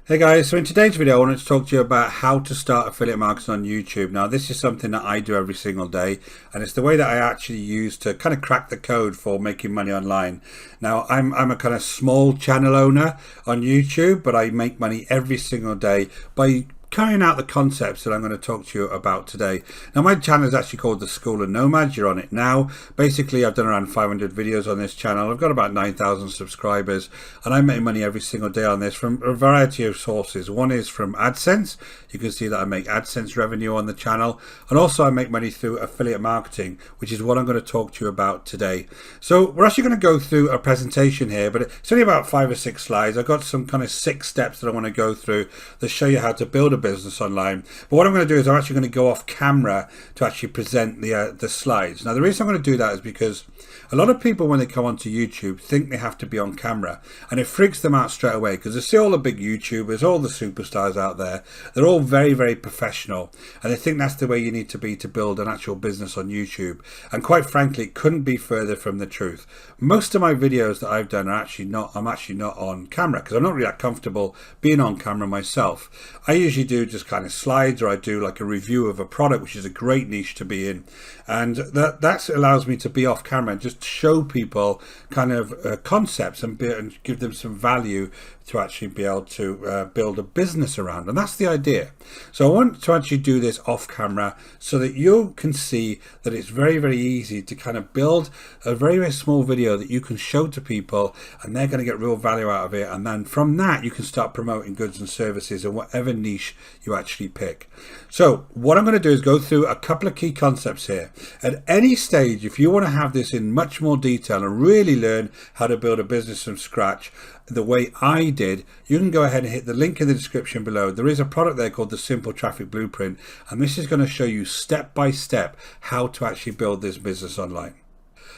Hey guys, so in today's video I wanted to talk to you about how to start affiliate marketing on YouTube. Now this is something that I do every single day, and it's the way that I actually use to kind of crack the code for making money online. Now I'm a kind of small channel owner on YouTube, but I make money every single day by carrying out the concepts that I'm going to talk to you about today. Now my channel is actually called The School of Nomads. You're on it now. Basically I've done around 500 videos on this channel. I've got about 9,000 subscribers, and I make money every single day on this from a variety of sources. One is from AdSense. You can see that I make AdSense revenue on the channel, and also I make money through affiliate marketing, which is what I'm going to talk to you about today. So we're actually going to go through a presentation here, but it's only about 5 or 6 slides. I've got some kind of 6 steps that I want to go through that show you how to build a business online. But what I'm going to do is I'm actually going to go off camera to actually present the slides. Now the reason I'm going to do that is because a lot of people, when they come onto YouTube, think they have to be on camera, and it freaks them out straight away because they see all the big YouTubers, all the superstars out there. They're all very, very professional, and they think that's the way you need to be to build an actual business on YouTube. And quite frankly, it couldn't be further from the truth. Most of my videos that I've done are I'm actually not on camera because I'm not really that comfortable being on camera myself. I usually do just kind of slides, or I do like a review of a product, which is a great niche to be in, and that allows me to be off camera and just show people kind of concepts and give them some value to actually be able to build a business around. And that's the idea. So I want to actually do this off camera so that you can see that it's very, very easy to kind of build a very, very small video that you can show to people, and they're going to get real value out of it. And then from that, you can start promoting goods and services in whatever niche you actually pick. So what I'm going to do is go through a couple of key concepts here. At any stage, if you want to have this in much more detail and really learn how to build a business from scratch the way I did, you can go ahead and hit the link in the description below. There is a product there called the Simple Traffic Blueprint, and this is going to show you step by step how to actually build this business online.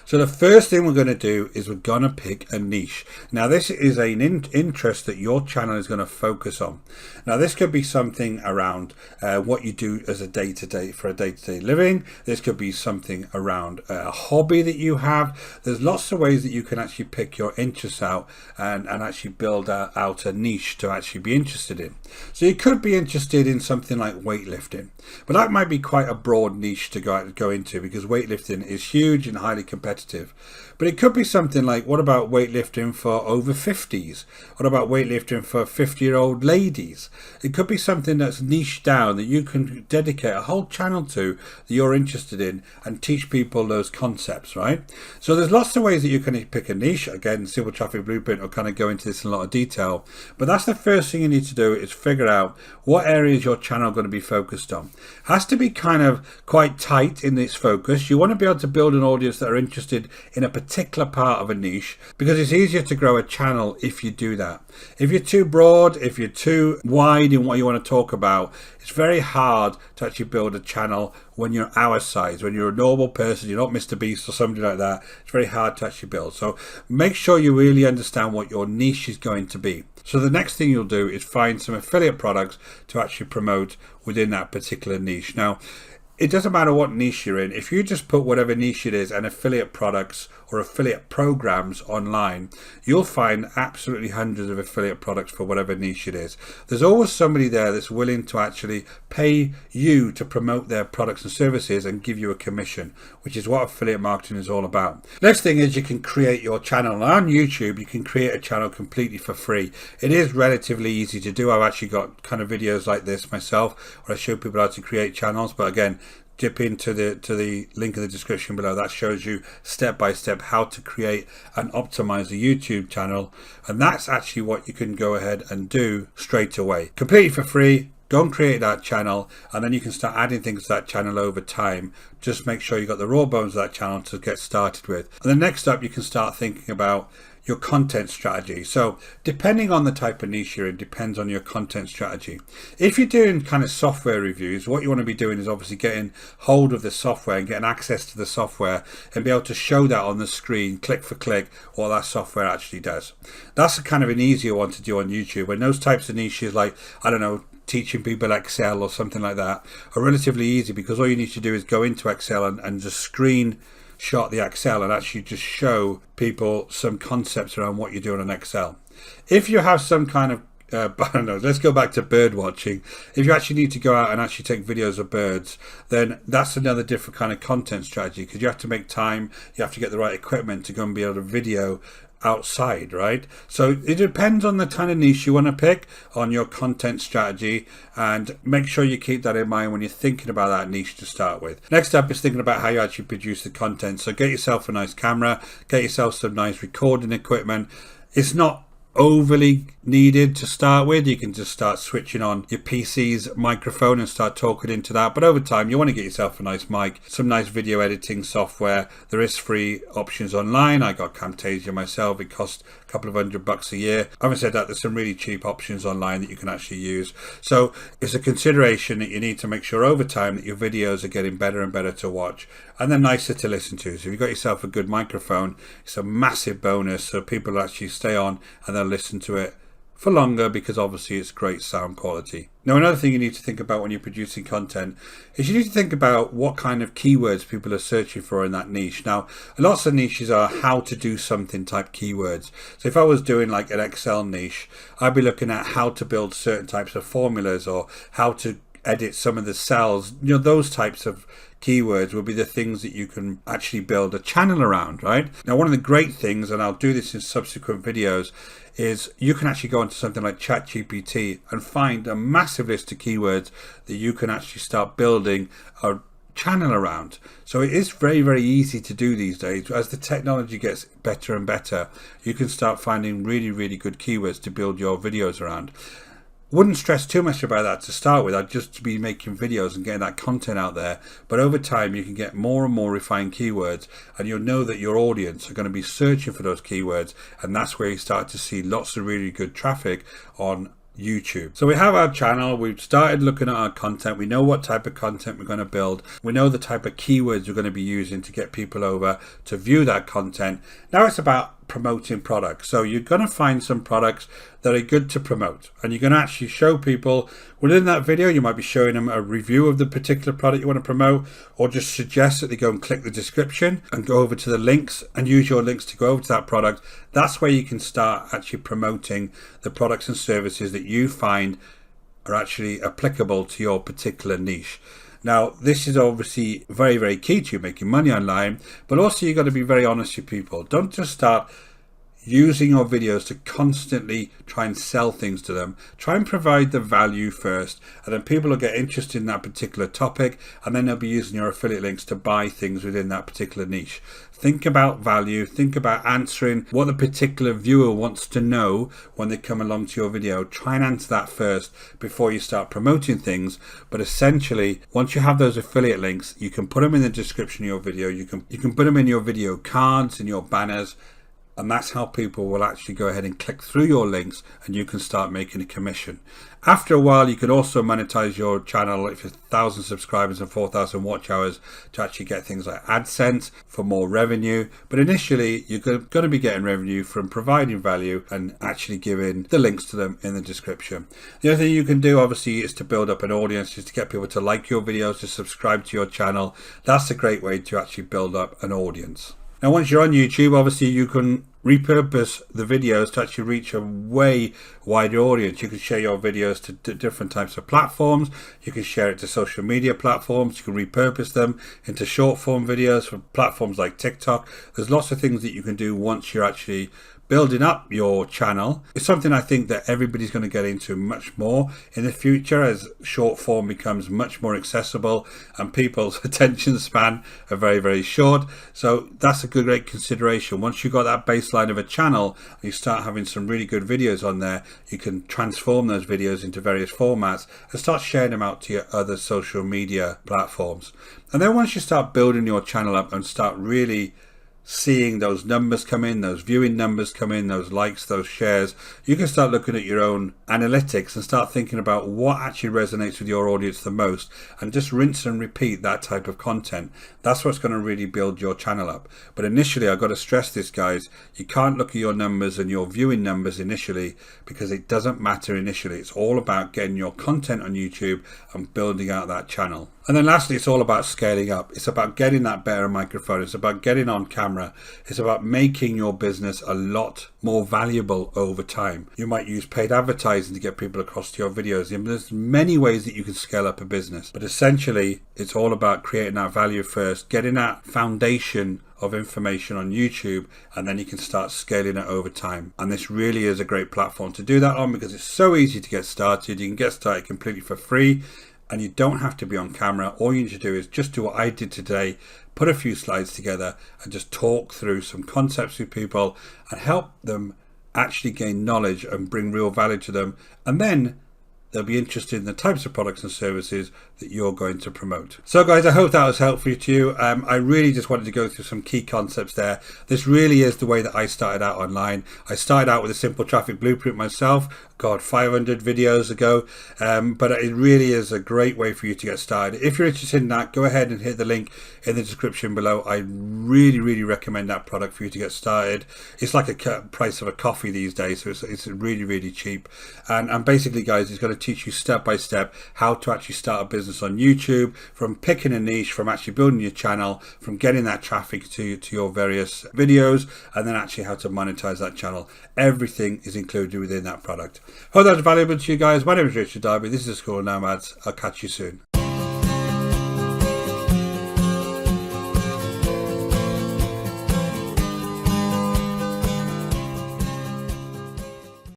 So the first thing we're going to do is we're going to pick a niche. Now this is an interest that your channel is going to focus on. Now this could be something around what you do as a day-to-day for a day-to-day living. This could be something around a hobby that you have. There's lots of ways that you can actually pick your interests out and actually build out a niche to actually be interested in. So you could be interested in something like weightlifting, but that might be quite a broad niche to go into because weightlifting is huge and highly competitive. But it could be something like, what about weightlifting for over 50s? What about weightlifting for 50-year-old ladies? It could be something that's niche down that you can dedicate a whole channel to that you're interested in and teach people those concepts, right? So there's lots of ways that you can pick a niche. Again, Simple Traffic Blueprint will kind of go into this in a lot of detail, but that's the first thing you need to do is figure out what areas your channel going to be focused on. It has to be kind of quite tight in its focus. You want to be able to build an audience that are interested in a particular part of a niche, because it's easier to grow a channel if you do that. If you're too broad, if you're too wide in what you want to talk about, it's very hard to actually build a channel when you're our size. When you're a normal person, you're not Mr. Beast or somebody like that, it's very hard to actually build. So make sure you really understand what your niche is going to be. So the next thing you'll do is find some affiliate products to actually promote within that particular niche. Now, it doesn't matter what niche you're in. If you just put whatever niche it is and affiliate products or affiliate programs online, you'll find absolutely hundreds of affiliate products for whatever niche it is. There's always somebody there that's willing to actually pay you to promote their products and services and give you a commission, which is what affiliate marketing is all about. Next thing is you can create your channel. On YouTube, you can create a channel completely for free. It is relatively easy to do. I've actually got kind of videos like this myself where I show people how to create channels, but again, dip into the link in the description below. That shows you step by step how to create and optimize a YouTube channel, and that's actually what you can go ahead and do straight away, completely for free. Go and create that channel, and then you can start adding things to that channel over time. Just make sure you got the raw bones of that channel to get started with. And then next up, you can start thinking about your content strategy. So depending on the type of niche you're in, depends on your content strategy. If you're doing kind of software reviews, what you want to be doing is obviously getting hold of the software and getting access to the software and be able to show that on the screen, click for click, what that software actually does. That's a kind of an easier one to do on YouTube. When those types of niches, like, I don't know, teaching people Excel or something like that, are relatively easy because all you need to do is go into Excel and just screenshot the Excel and actually just show people some concepts around what you're doing in Excel. If you have some kind of I don't know, let's go back to bird watching. If you actually need to go out and actually take videos of birds, then that's another different kind of content strategy, because you have to make time, you have to get the right equipment to go and be able to video outside, right? So it depends on the kind of niche you want to pick, on your content strategy, and make sure you keep that in mind when you're thinking about that niche to start with. Next up is thinking about how you actually produce the content. So get yourself a nice camera, get yourself some nice recording equipment. It's not overly needed to start with. You can just start switching on your PC's microphone and start talking into that, but over time you want to get yourself a nice mic, some nice video editing software. There is free options online. I got Camtasia myself. It costs a couple of $100 a year. Having said that, there's some really cheap options online that you can actually use. So it's a consideration that you need to make sure over time that your videos are getting better and better to watch, and they're nicer to listen to. So if you've got yourself a good microphone, it's a massive bonus, so people actually stay on and they'll listen to it for longer, because obviously it's great sound quality. Now, another thing you need to think about when you're producing content is you need to think about what kind of keywords people are searching for in that niche. Now, lots of niches are how to do something type keywords. So if I was doing like an Excel niche, I'd be looking at how to build certain types of formulas, or how to edit some of the cells. You know, those types of keywords will be the things that you can actually build a channel around, right? Now, one of the great things, and I'll do this in subsequent videos, is you can actually go into something like ChatGPT and find a massive list of keywords that you can actually start building a channel around. So it is very, very easy to do these days. As the technology gets better and better, you can start finding really, really good keywords to build your videos around. Wouldn't stress too much about that to start with. I'd just be making videos and getting that content out there. But over time, you can get more and more refined keywords, and you'll know that your audience are going to be searching for those keywords. And that's where you start to see lots of really good traffic on YouTube. So we have our channel, we've started looking at our content, we know what type of content we're going to build, we know the type of keywords we're going to be using to get people over to view that content. Now it's about promoting products. So you're going to find some products that are good to promote, and you're going to actually show people within that video. You might be showing them a review of the particular product you want to promote, or just suggest that they go and click the description and go over to the links and use your links to go over to that product. That's where you can start actually promoting the products and services that you find are actually applicable to your particular niche. Now, this is obviously very, very key to you making money online, but also you've got to be very honest with people. Don't just start using your videos to constantly try and sell things to them. Try and provide the value first, and then people will get interested in that particular topic, and then they'll be using your affiliate links to buy things within that particular niche. Think about value, think about answering what the particular viewer wants to know when they come along to your video. Try and answer that first before you start promoting things. But essentially, once you have those affiliate links, you can put them in the description of your video, you can put them in your video cards, in your banners, and that's how people will actually go ahead and click through your links, and you can start making a commission. After a while, you can also monetize your channel if you're 1,000 subscribers and 4,000 watch hours to actually get things like AdSense for more revenue. But initially, you're going to be getting revenue from providing value and actually giving the links to them in the description. The other thing you can do, obviously, is to build up an audience, is to get people to like your videos, to subscribe to your channel. That's a great way to actually build up an audience. Now, once you're on YouTube, obviously you can repurpose the videos to actually reach a way wider audience. You can share your videos to different types of platforms. You can share it to social media platforms. You can repurpose them into short form videos for platforms like TikTok. There's lots of things that you can do once you're actually building up your channel. It's something I think that everybody's going to get into much more in the future as short form becomes much more accessible and people's attention span are very, very short. So that's a great consideration. Once you've got that baseline of a channel and you start having some really good videos on there, you can transform those videos into various formats and start sharing them out to your other social media platforms. And then once you start building your channel up and start really seeing those numbers come in, those viewing numbers come in, those likes, those shares, you can start looking at your own analytics and start thinking about what actually resonates with your audience the most, and just rinse and repeat that type of content. That's what's going to really build your channel up. But initially, I've got to stress this, guys, you can't look at your numbers and your viewing numbers initially, because it doesn't matter initially. It's all about getting your content on YouTube and building out that channel. And then lastly, it's all about scaling up. It's about getting that better microphone. It's about getting on camera. It's about making your business a lot more valuable over time. You might use paid advertising to get people across to your videos. There's many ways that you can scale up a business, but essentially it's all about creating that value first, getting that foundation of information on YouTube, and then you can start scaling it over time. And this really is a great platform to do that on, because it's so easy to get started. You can get started completely for free, and you don't have to be on camera. All you need to do is just do what I did today, put a few slides together and just talk through some concepts with people and help them actually gain knowledge and bring real value to them. And then they'll be interested in the types of products and services that you're going to promote. So guys, I hope that was helpful to you. I really just wanted to go through some key concepts there. This really is the way that I started out online. I started out with a simple traffic blueprint myself, 500 videos ago, but it really is a great way for you to get started. If you're interested in that, go ahead and hit the link in the description below. I really recommend that product for you to get started. It's like a price of a coffee these days, so it's really cheap. And basically guys, it's going to teach you step by step how to actually start a business on YouTube, from picking a niche, from actually building your channel, from getting that traffic to your various videos, and then actually how to monetize that channel. Everything is included within that product. Hope that's valuable to you guys. My name is Richard Darby. This is School of Nomads. I'll catch you soon.